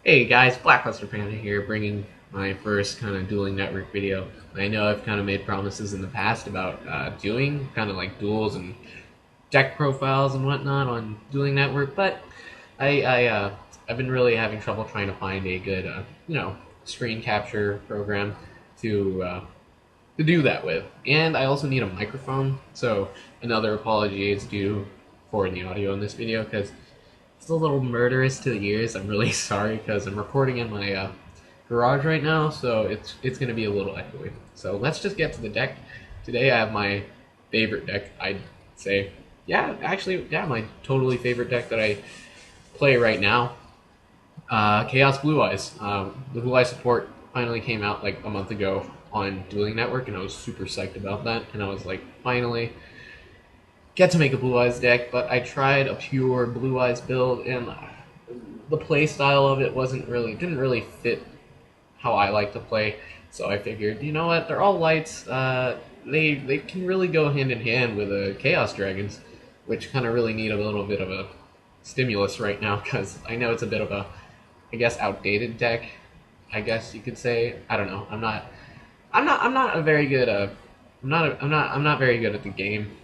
Hey guys, Blackluster Panda here, bringing my first kind of dueling network video. I know I've kind of made promises in the past about doing kind of like duels and deck profiles and whatnot on dueling network, but I've been really having trouble trying to find a good screen capture program to uh, to do that with, and I also need a microphone. So another apology is due for the audio in this video because it's a little murderous to the ears. I'm really sorry because I'm recording in my garage right now, so it's going to be a little echoey. So let's just get to the deck. Today I have my favorite deck, I'd say. Yeah, actually, yeah, my totally favorite deck that I play right now. Chaos Blue Eyes. The Blue Eyes support finally came out like a month ago on Dueling Network, and I was super psyched about that. And I was like, finally, get to make a Blue Eyes deck, but I tried a pure Blue Eyes build, and the play style of it didn't really fit how I like to play. So I figured, you know what, they're all lights. They can really go hand in hand with Chaos Dragons, which kind of really need a little bit of a stimulus right now because I know it's a bit of a, I guess, outdated deck. I guess you could say. I don't know. I'm not a very good. I'm not very good at the game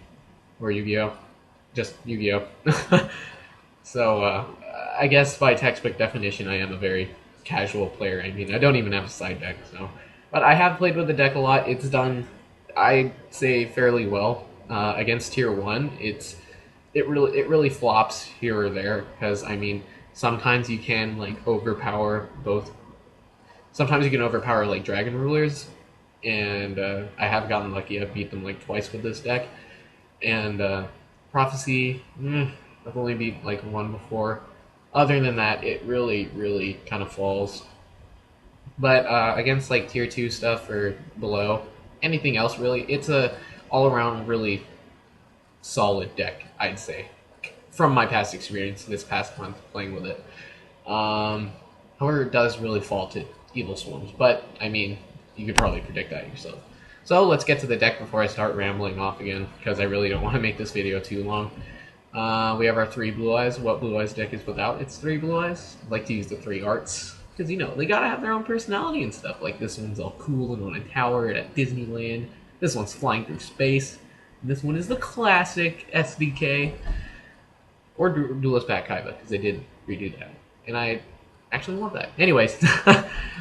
or Yu-Gi-Oh. Just Yu-Gi-Oh. So I guess by textbook definition, I am a very casual player. I mean, I don't even have a side deck. So, but I have played with the deck a lot. It's done, I'd say, fairly well against Tier One. It really flops here or there because I mean sometimes you can like overpower both. Sometimes you can overpower like Dragon Rulers, and I have gotten lucky. I've beat them like twice with this deck, and Prophecy, I've only beat like one before. Other than that, it really kind of falls. But against like tier two stuff or below, anything else really, it's a all around really solid deck, I'd say, from my past experience this past month playing with it. Um, However, it does really fall to Evil Swarms, but I mean, you could probably predict that yourself. So let's get to the deck before I start rambling off again, because I really don't want to make this video too long. We have our three Blue Eyes. What Blue Eyes deck is without its three Blue Eyes? I like to use the three arts, because, you know, they gotta have their own personality and stuff. Like, this one's all cool and on a tower at Disneyland. This one's flying through space. And this one is the classic SDK. Or Duelist Bat Kaiba, because they did redo that. And I actually love that. Anyways,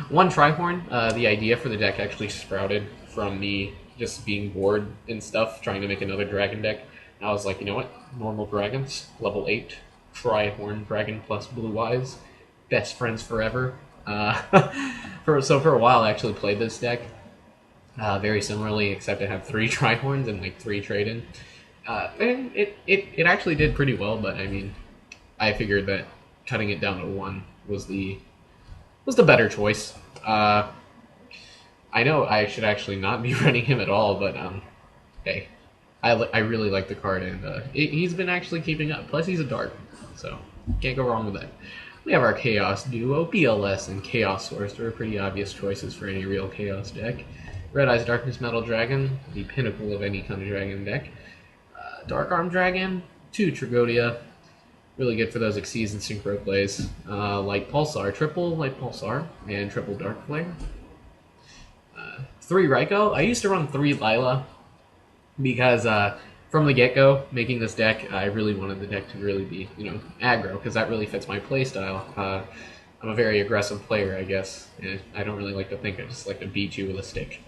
one Trihorn, the idea for the deck actually sprouted from me just being bored and stuff, trying to make another dragon deck. And I was like, you know what? Normal dragons, level 8, Trihorn dragon plus Blue Eyes, best friends forever. For a while, I actually played this deck very similarly, except I have three Trihorns and like three trade in. And it actually did pretty well, but I mean, I figured that cutting it down to one was the better choice. I know I should actually not be running him at all, but hey, I really like the card, and he's been actually keeping up. Plus, he's a dark, so can't go wrong with that. We have our Chaos duo, BLS and Chaos Sorcerer, pretty obvious choices for any real Chaos deck. Red Eyes Darkness Metal Dragon, the pinnacle of any kind of dragon deck. Dark Arm Dragon, 2 Tragodia, really good for those Xyz and Synchro plays. Light Pulsar, triple Light Pulsar, and triple Dark Flare. 3 Raikou. I used to run 3 Lila because from the get-go, making this deck, I really wanted the deck to really be, you know, aggro, because that really fits my playstyle. I'm a very aggressive player, I guess. And I don't really like to think, I just like to beat you with a stick.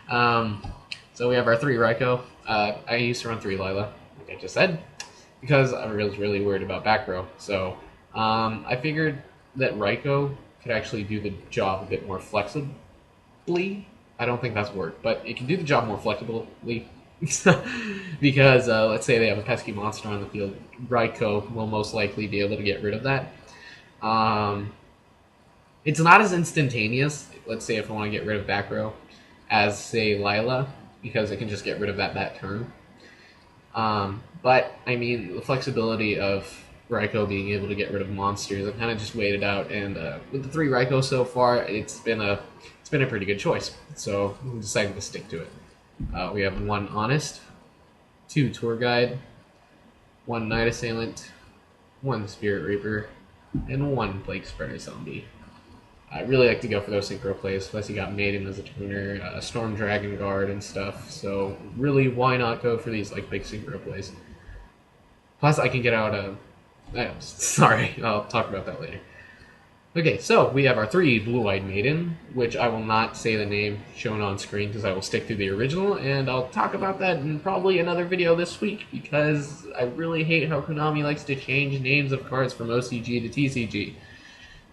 So we have our 3 Raikou. I used to run 3 Lila, like I just said, because I was really worried about back row. So I figured that Raikou could actually do the job a bit more flexibly. I don't think that's a word, but it can do the job more flexibly. Because let's say they have a pesky monster on the field, Raikou will most likely be able to get rid of that. It's not as instantaneous, let's say if I want to get rid of back row, as say Lila, because it can just get rid of that turn. But I mean, the flexibility of Raikou being able to get rid of monsters, I've kind of just waited out, and with the 3 Raikou so far, it's been a pretty good choice. So we decided to stick to it. We have 1 Honest, 2 Tour Guide, 1 Night Assailant, 1 Spirit Reaper, and 1 Plague Spreader Zombie. I really like to go for those synchro plays, plus you got Maiden as a tuner, Storm Dragon Guard and stuff, so really why not go for these like big synchro plays. Plus I can get out sorry, I'll talk about that later. Okay, so we have our 3 Blue-Eyed Maiden, which I will not say the name shown on screen because I will stick to the original, and I'll talk about that in probably another video this week because I really hate how Konami likes to change names of cards from OCG to TCG.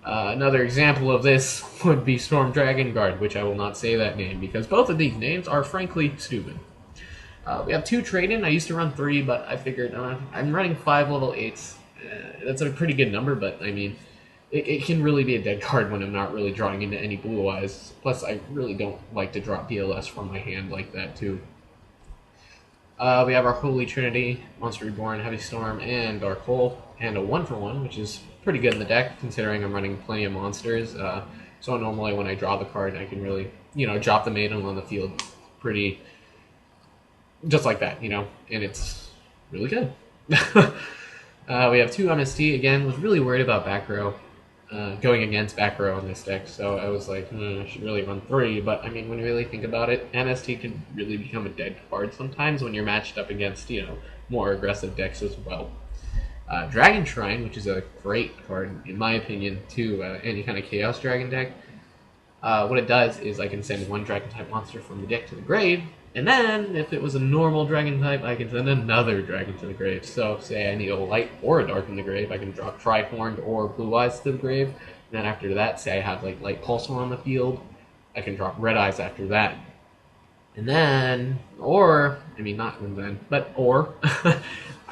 Another example of this would be Storm Dragon Guard, which I will not say that name because both of these names are frankly stupid. We have 2 trade-in. I used to run 3, but I figured I'm running 5 level 8s. That's a pretty good number, but I mean, it can really be a dead card when I'm not really drawing into any blue eyes. Plus, I really don't like to drop DLS from my hand like that, too. We have our Holy Trinity, Monster Reborn, Heavy Storm, and Dark Hole, and a 1-for-1, which is pretty good in the deck, considering I'm running plenty of monsters. So normally when I draw the card, I can really, drop the Maiden on the field pretty, just like that, and it's really good. We have 2 MST, again, was really worried about back row. Going against back row in this deck, so I was like, I should really run 3, but I mean, when you really think about it, MST can really become a dead card sometimes when you're matched up against, more aggressive decks as well. Dragon Shrine, which is a great card, in my opinion, to any kind of Chaos Dragon deck. What it does is I can send 1 Dragon-type monster from the deck to the grave, and then, if it was a normal Dragon type, I can send another Dragon to the grave. So, say I need a Light or a Dark in the grave, I can drop Tri-Horned or Blue Eyes to the grave. And then after that, say I have like Light Pulsar on the field, I can drop Red Eyes after that. And then, or I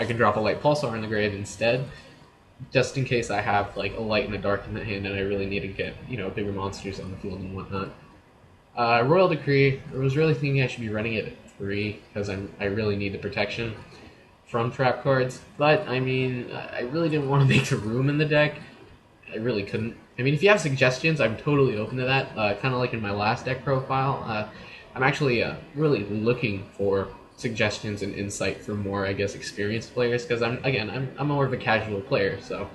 can drop a Light Pulsar in the grave instead, just in case I have like a Light and a Dark in the hand and I really need to get, bigger monsters on the field and whatnot. Royal Decree, I was really thinking I should be running it at 3 because I really need the protection from trap cards, but I mean, I really didn't want to make the room in the deck. I really couldn't. I mean, if you have suggestions, I'm totally open to that, kind of like in my last deck profile. I'm actually really looking for suggestions and insight from more, I guess, experienced players, because I'm more of a casual player, so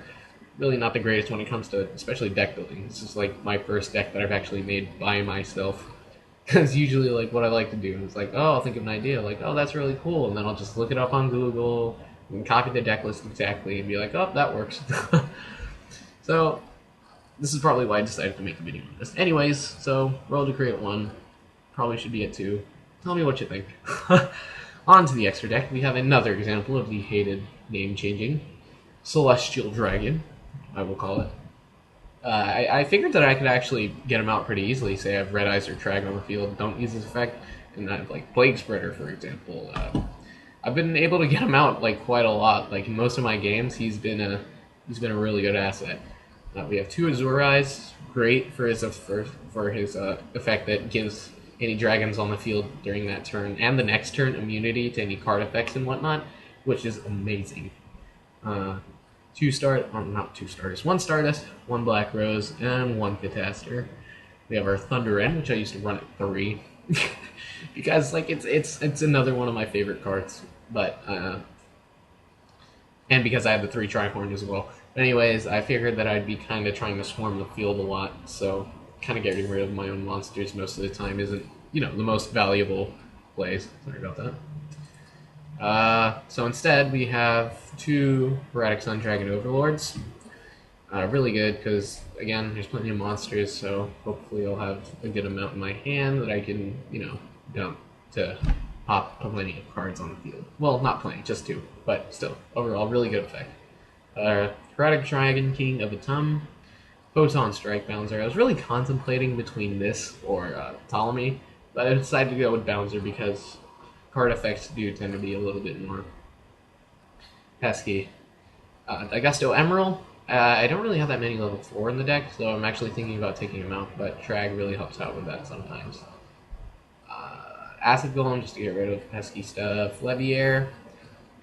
really not the greatest when it comes to especially deck building. This is like my first deck that I've actually made by myself. Because usually like what I like to do is like, oh, I'll think of an idea, like, oh, that's really cool, and then I'll just look it up on Google and copy the deck list exactly and be like, oh, that works. So this is probably why I decided to make a video on this. Anyways, so Royal Decree at 1, probably should be at 2. Tell me what you think. On to the extra deck, we have another example of the hated name changing, Celestial Dragon, I will call it. I figured that I could actually get him out pretty easily. Say I have Red Eyes or Trag on the field, don't use this effect, and I have like Plague Spreader, for example. I've been able to get him out like quite a lot. Like in most of my games, he's been a really good asset. We have 2 Azure Eyes, great for his effect that gives any dragons on the field during that turn and the next turn immunity to any card effects and whatnot, which is amazing. 1 Stardust, 1 Black Rose, and 1 Catastor. We have our Thunder End, which I used to run at 3, because like it's another one of my favorite cards, but and because I have the 3 Tri-Horn as well. But anyways, I figured that I'd be kind of trying to swarm the field a lot, so kind of getting rid of my own monsters most of the time isn't, the most valuable plays. Sorry about that. So instead, we have 2 Erratic Sun Dragon Overlords. Really good, because, again, there's plenty of monsters, so hopefully I'll have a good amount in my hand that I can, dump to pop plenty of cards on the field. Well, not plenty, just 2, but still, overall, really good effect. Erratic Dragon King of Atum, Photon Strike Bouncer. I was really contemplating between this or Ptolemy, but I decided to go with Bouncer because card effects do tend to be a little bit more pesky. Augusto Emerald. I don't really have that many level 4 in the deck, so I'm actually thinking about taking him out, but Trag really helps out with that sometimes. Acid Golem, just to get rid of pesky stuff. Leviair,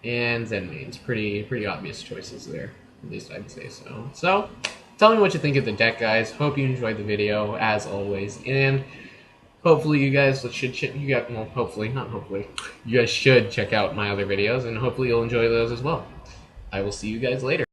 and Zenmaines. Pretty obvious choices there, at least I'd say so. So, tell me what you think of the deck, guys. Hope you enjoyed the video, as always, and hopefully you guys should you guys should check out my other videos, and hopefully you'll enjoy those as well. I will see you guys later.